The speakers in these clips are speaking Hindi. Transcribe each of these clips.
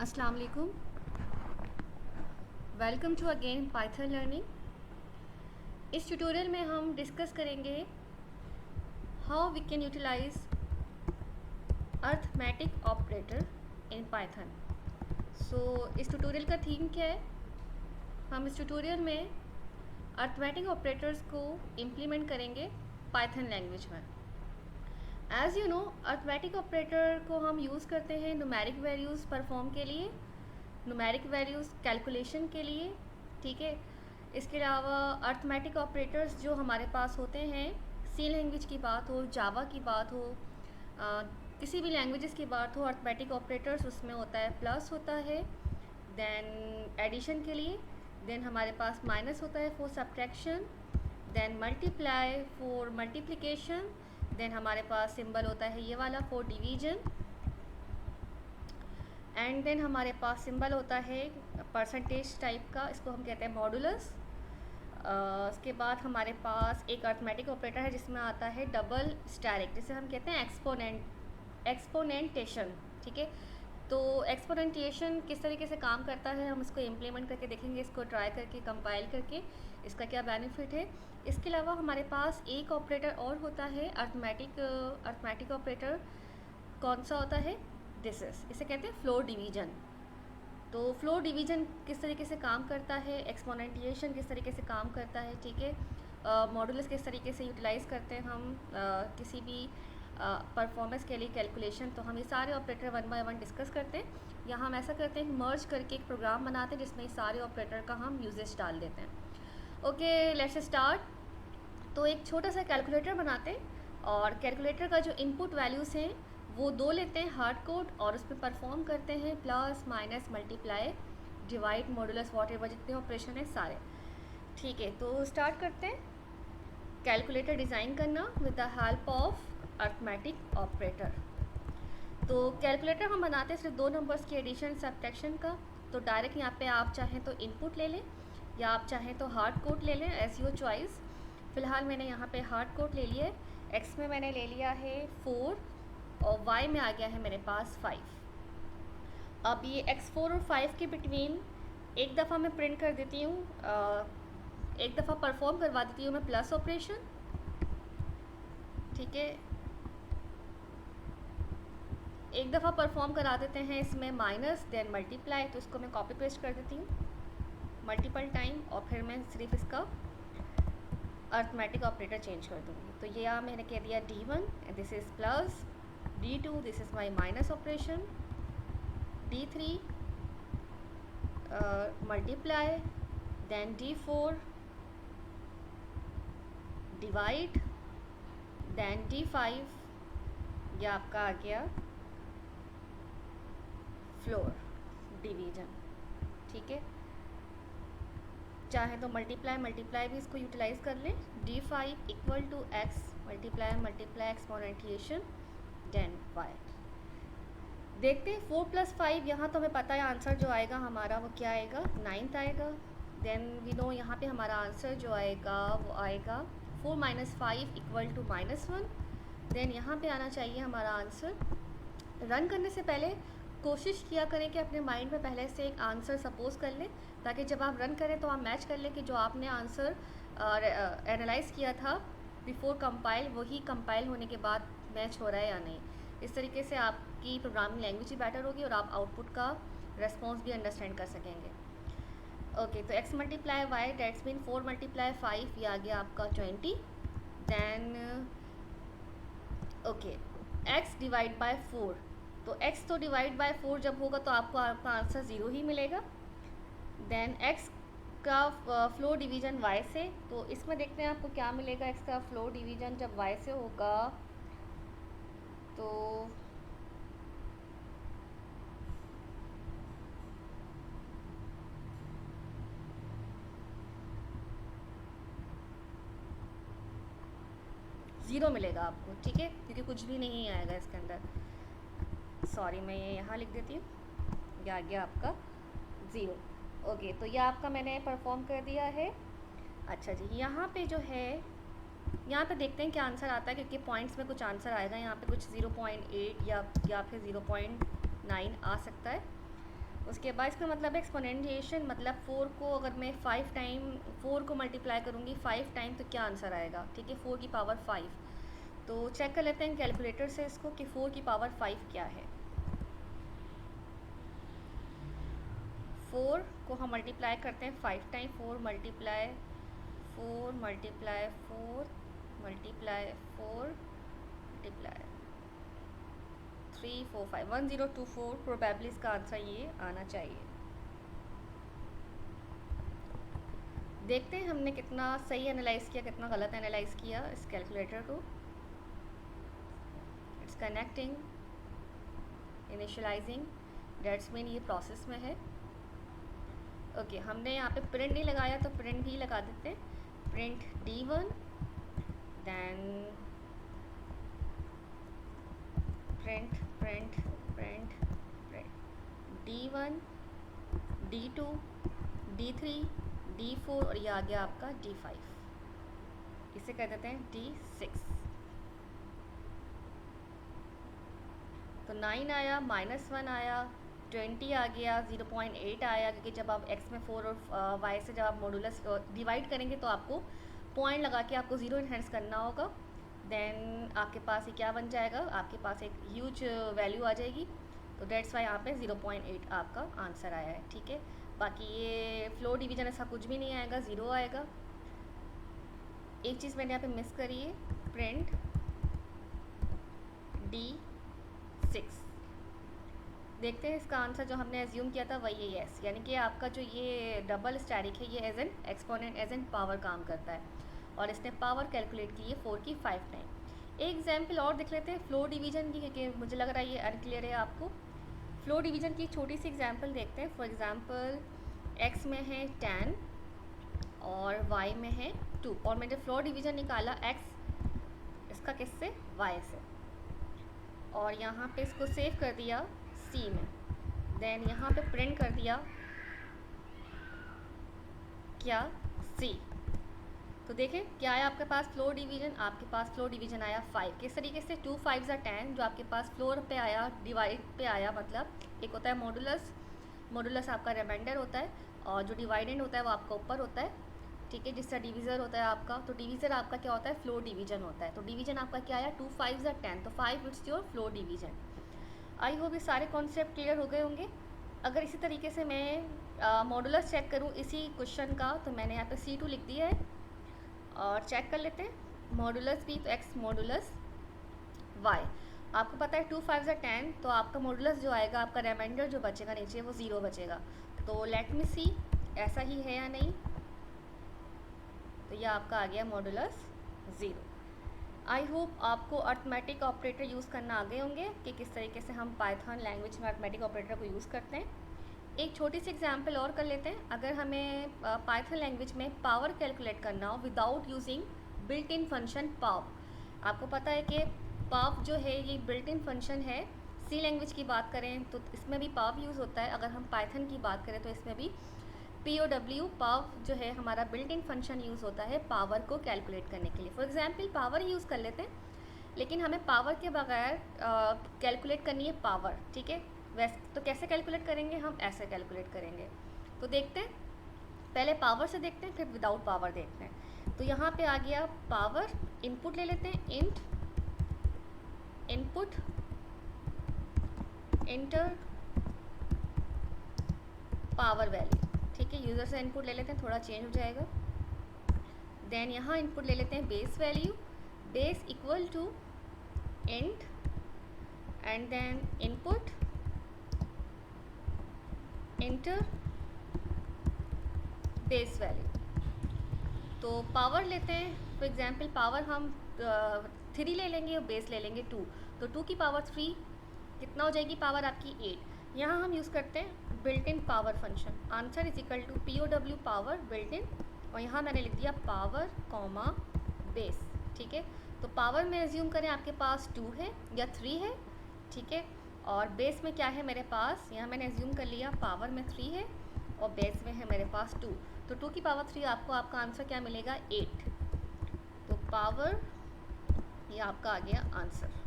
अस्सलाम वालेकुम। Welcome to again Python learning. इस ट्यूटोरियल में हम डिस्कस करेंगे how we can utilize arithmetic operator in Python. इस ट्यूटोरियल का थीम क्या है? हम इस ट्यूटोरियल में अर्थमेटिक ऑपरेटर्स को इम्प्लीमेंट करेंगे पाइथन लैंग्वेज में। As you know, arithmetic operator को हम यूज़ करते हैं न्यूमेरिक वैल्यूज़ परफॉर्म के लिए, न्यूमेरिक वैल्यूज़ कैलकुलेशन के लिए, ठीक है। इसके अलावा अर्थमेटिक ऑपरेटर्स जो हमारे पास होते हैं, सी लैंग्वेज की बात हो, जावा की बात हो, किसी भी लैंग्वेजेस की बात हो, अर्थमेटिक ऑपरेटर्स उसमें होता है, प्लस होता है देन एडिशन के लिए, देन हमारे पास माइनस होता है for subtraction, then multiply for multiplication, then हमारे पास सिंबल होता है ये वाला फॉर डिवीजन, एंड देन हमारे पास सिंबल होता है परसेंटेज टाइप का, इसको हम कहते हैं मॉडुलस। उसके बाद हमारे पास एक अर्थमेटिक ऑपरेटर है जिसमें आता है डबल स्टैरिक, जिसे हम कहते हैं एक्सपोनेंटेशन, ठीक है। तो एक्सपोनेंटेशन किस तरीके से काम करता है हम इसको इम्प्लीमेंट करके देखेंगे, इसको ट्राई करके कंपाइल करके इसका क्या बेनिफिट है। इसके अलावा हमारे पास एक ऑपरेटर और होता है अर्थमेटिक ऑपरेटर। कौन सा होता है? इसे कहते हैं फ्लोर डिवीजन। तो फ्लोर डिवीजन किस तरीके से काम करता है, एक्सपोनेंटिएशन किस तरीके से काम करता है, ठीक है, मॉडुलस किस तरीके से यूटिलाइज़ करते हैं हम किसी भी परफॉर्मेंस के लिए कैलकुलेशन, तो हम ये सारे operator one by one discuss करते हैं। यहाँ हम ऐसा करते हैं मर्ज करके एक प्रोग्राम बनाते हैं जिसमें ये सारे ऑपरेटर का हम यूजेज डाल देते हैं। Okay, let's start. तो एक छोटा सा कैलकुलेटर बनाते हैं और कैलकुलेटर का जो इनपुट वैल्यूज़ हैं वो दो लेते हैं हार्ड कोड और उस पर परफॉर्म करते हैं plus minus multiply divide modulus what ever जितने ऑपरेशन है सारे, ठीक है। तो स्टार्ट करते हैं कैलकुलेटर डिज़ाइन करना with the help of arithmetic operator. तो कैलकुलेटर हम बनाते हैं सिर्फ दो नंबर्स की एडिशन सब्ट्रैक्शन का। तो डायरेक्ट यहाँ पे आप चाहें तो इनपुट ले लें या आप चाहें तो हार्ड कोड ले लें, एज योर चॉइस। फ़िलहाल मैंने यहाँ पे हार्ड कोड ले लिया है। एक्स में मैंने ले लिया है 4 और y में आ गया है मेरे पास 5। अब ये x4 और 5 के बिटवीन एक दफ़ा मैं प्रिंट कर देती हूँ, एक दफ़ा परफॉर्म करवा देती हूँ मैं प्लस ऑपरेशन, ठीक है। एक दफ़ा परफॉर्म करा देते हैं इसमें माइनस देन मल्टीप्लाई, तो इसको मैं कॉपी पेस्ट कर देती हूँ मल्टीपल टाइम और फिर मैं सिर्फ इसका अर्थमेटिक ऑपरेटर चेंज कर दूँगी। तो ये यहाँ मैंने कह दिया D1 and this is plus, D2 this is my minus operation, D3 multiply, then D4 divide, then D5 ये आपका आ गया फ्लोर डिवीजन, ठीक है। चाहे तो मल्टीप्लाई भी इसको यूटिलाइज़ कर लें। D5 equal to x multiply exponentiation then y। देखते हैं 4 + 5, यहाँ तो हमें पता है आंसर जो आएगा हमारा वो क्या आएगा, 9th आएगा। देन वी नो यहाँ पे हमारा आंसर जो आएगा वो आएगा 4 - 5 इक्वल टू -1। देन यहाँ पे आना चाहिए हमारा आंसर। रन करने से पहले कोशिश किया करें कि अपने माइंड में पहले से एक आंसर सपोज कर लें, ताकि जब आप रन करें तो आप मैच कर लें कि जो आपने आंसर एनालाइज़ किया था बिफोर कंपाइल वही कंपाइल होने के बाद मैच हो रहा है या नहीं। इस तरीके से आपकी प्रोग्रामिंग लैंग्वेज भी बेटर होगी और आप आउटपुट का रेस्पॉन्स भी अंडरस्टैंड कर सकेंगे। ओके, तो x multiply y that's mean 4 × 5 ये आ गया आपका 20। Then okay, x divide by 4, तो x तो डिवाइड बाय 4 जब होगा तो आपको आपका आंसर 0 ही मिलेगा। देन x का फ्लोर डिवीज़न y से, तो इसमें देखते हैं आपको क्या मिलेगा। x का फ्लोर डिवीज़न जब y से होगा तो ज़ीरो मिलेगा आपको, ठीक है, क्योंकि कुछ भी नहीं आएगा इसके अंदर। सॉरी, मैं ये यहाँ लिख देती हूँ, ये आ गया आपका 0। ओके, तो ये आपका मैंने परफॉर्म कर दिया है। अच्छा जी, यहाँ पे जो है यहाँ पे देखते हैं क्या आंसर आता है, क्योंकि पॉइंट्स में कुछ आंसर आएगा। यहाँ पे कुछ 0.8 या फिर 0.9 आ सकता है। उसके बाद इसका मतलब है एक्सपोनेंशिएशन, मतलब 4 को अगर मैं 5 टाइम 4 को मल्टीप्लाई करूँगी 5 टाइम तो क्या आंसर आएगा, ठीक है, 4 की पावर 5। तो चेक कर लेते हैं कैलकुलेटर से इसको कि 4 की पावर 5 क्या है। 4 को हम मल्टीप्लाई करते हैं 5 time, 4 multiply 4 multiply 4 multiply 4 multiply 3 4 5 1024, probably इसका आंसर ये आना चाहिए। देखते हैं हमने कितना सही एनालाइज किया, कितना गलत एनालाइज किया इस कैलकुलेटर को। It's connecting, initializing, that's mean ये प्रोसेस में है। ओके, हमने यहाँ पे प्रिंट नहीं लगाया तो प्रिंट भी लगा देते हैं। Print D1, then print print print print D1 D2 D3 D4 और ये आ गया आपका D5, इसे कह देते हैं D6। तो 9 आया, -1 आया, 20 आ गया, 0.8 आया, क्योंकि जब आप x में 4 और y से जब आप मॉडुलस डिवाइड करेंगे तो आपको पॉइंट लगा के आपको 0 इनहेंस करना होगा। देन आपके पास ये क्या बन जाएगा, आपके पास एक ह्यूज वैल्यू आ जाएगी। तो डेट्स वाई यहाँ पे 0.8 आपका आंसर आया है, ठीक है। बाकी ये फ्लो डिवीजन ऐसा कुछ भी नहीं आएगा, 0 आएगा। एक चीज़ मैंने यहाँ पे मिस करी है, प्रिंट D6। देखते हैं इसका आंसर जो हमने एज्यूम किया था वही है यस, यानी कि आपका जो ये डबल स्टैटिक है ये as an exponent as an power काम करता है, और इसने पावर कैलकुलेट की है 4 की 5 टाइम। एक एग्जाम्पल और देख लेते हैं फ्लो डिवीजन की, क्योंकि मुझे लग रहा है ये अनक्लियर है आपको। फ्लो डिवीजन की एक छोटी सी एग्जाम्पल देखते हैं। फॉर एग्जाम्पल x में है 10 और y में है 2, और मैंने फ्लो डिवीजन निकाला x इसका किससे, y से, और यहाँ पे इसको सेव कर दिया C में। देन यहाँ पे प्रिंट कर दिया क्या, C। तो देखें क्या आया आपके पास फ्लो डिवीजन, आपके पास फ्लो डिवीजन आया 5। किस तरीके से 2 5 10, जो आपके पास फ्लोर पे आया, डिवाइड पे आया, मतलब एक होता है मॉडुलस, मॉडुलस आपका रिमाइंडर होता है, और जो डिवाइडेंड होता है वो आपका ऊपर होता है, ठीक है, जिसका डिवीज़र होता है आपका। तो डिवीज़र आपका क्या होता है, फ्लो डिवीजन होता है। तो डिवीजन आपका क्या आया, 2 5 10, तो 5 it's your flow division. I hope ये सारे कॉन्सेप्ट क्लियर हो गए होंगे। अगर इसी तरीके से मैं मॉडुलस चेक करूँ इसी क्वेश्चन का, तो मैंने यहाँ पे C2 लिख दिया है, और चेक कर लेते हैं मॉडुलस भी। तो x मॉडुलस y, आपको पता है 2 5 10, तो आपका मॉडुलस जो आएगा, आपका रिमाइंडर जो बचेगा नीचे वो 0 बचेगा। तो लेट मी सी ऐसा ही है या नहीं। तो ये आपका आ गया मॉडुलस 0। आई होप आपको अर्थमेटिक ऑपरेटर यूज़ करना आ गए होंगे कि किस तरीके से हम पाइथन लैंग्वेज में अर्थमेटिक ऑपरेटर को यूज़ करते हैं। एक छोटी सी एग्जांपल और कर लेते हैं। अगर हमें पाइथन लैंग्वेज में पावर कैलकुलेट करना हो without using built in function pow, आपको पता है कि पाव जो है ये बिल्ट इन फंक्शन है। सी लैंग्वेज की बात करें तो इसमें भी पाव यूज़ होता है, अगर हम पाइथन की बात करें तो इसमें भी POW पाव जो है हमारा बिल्ट इन फंक्शन यूज़ होता है पावर को कैलकुलेट करने के लिए। फॉर एग्जांपल पावर यूज़ कर लेते हैं, लेकिन हमें पावर के बगैर कैलकुलेट करनी है पावर, ठीक है। वैसे तो कैसे कैलकुलेट करेंगे, हम ऐसे कैलकुलेट करेंगे। तो देखते हैं, पहले पावर से देखते हैं, फिर विदाउट पावर देखते हैं। तो यहाँ पे आ गया पावर, इनपुट ले लेते हैं, int input inter power value, ठीक है। यूज़र से इनपुट ले लेते हैं, थोड़ा चेंज हो जाएगा। देन यहाँ इनपुट ले लेते हैं base value, base equal to int and then input enter base value. तो पावर लेते हैं, फॉर एग्जांपल पावर हम 3 ले लेंगे और बेस ले लेंगे 2, तो 2 की पावर 3 कितना हो जाएगी, पावर आपकी 8। यहाँ हम यूज़ करते हैं built in power function, answer is equal to POW power built in, और यहाँ मैंने लिख दिया पावर कॉमा बेस, ठीक है। तो पावर में एज्यूम करें आपके पास 2 है या 3 है, ठीक है, और बेस में क्या है मेरे पास, यहाँ मैंने एज्यूम कर लिया पावर में 3 है और बेस में है मेरे पास 2, तो 2 की पावर 3 आपको आपका आंसर क्या मिलेगा, 8। तो पावर ये आपका आ गया आंसर।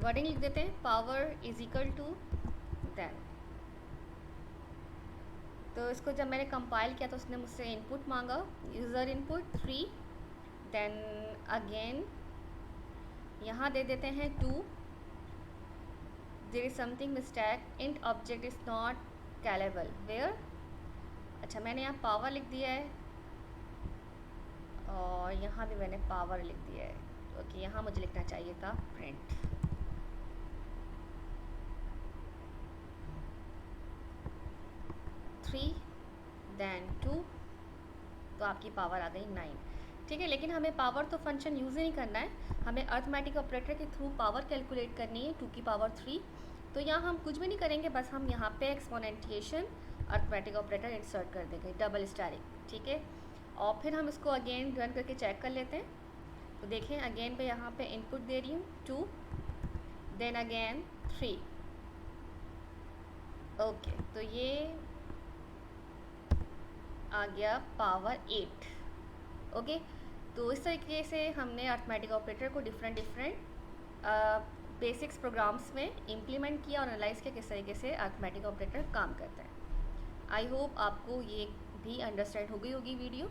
वर्डिंग लिख देते हैं, power is equal to then तो इसको जब मैंने कंपाइल किया तो उसने मुझसे इनपुट मांगा, यूज़र इनपुट 3, देन अगेन यहाँ दे देते हैं 2, there is something mistake, int object is not callable where. अच्छा, मैंने यहाँ पावर लिख दिया है और यहाँ भी मैंने पावर लिख दिया है। ओके, यहाँ मुझे लिखना चाहिए था प्रिंट। थ्री देन 2, तो आपकी पावर आ गई 9। ठीक है, लेकिन हमें पावर तो फंक्शन यूज़ ही नहीं करना है, हमें अर्थमेटिक ऑपरेटर के थ्रू पावर कैलकुलेट करनी है 2 की पावर 3। तो यहाँ हम कुछ भी नहीं करेंगे, बस हम यहाँ पे एक्सपोनेंटिएशन अर्थमेटिक ऑपरेटर इंसर्ट कर देंगे, डबल स्टैरिक। ठीक है, और फिर हम इसको अगेन रन करके चेक कर लेते हैं। तो देखें, अगेन पे यहाँ पे इनपुट दे रही हूँ 2, देन अगेन 3। ओके, तो ये आ गया पावर 8। ओके, तो इस तरीके से हमने अर्थमेटिक ऑपरेटर को डिफरेंट बेसिक्स प्रोग्राम्स में इम्प्लीमेंट किया और एनालाइज किया किस तरीके से अर्थमेटिक ऑपरेटर काम करता है। आई होप आपको ये भी अंडरस्टैंड हो गई होगी वीडियो।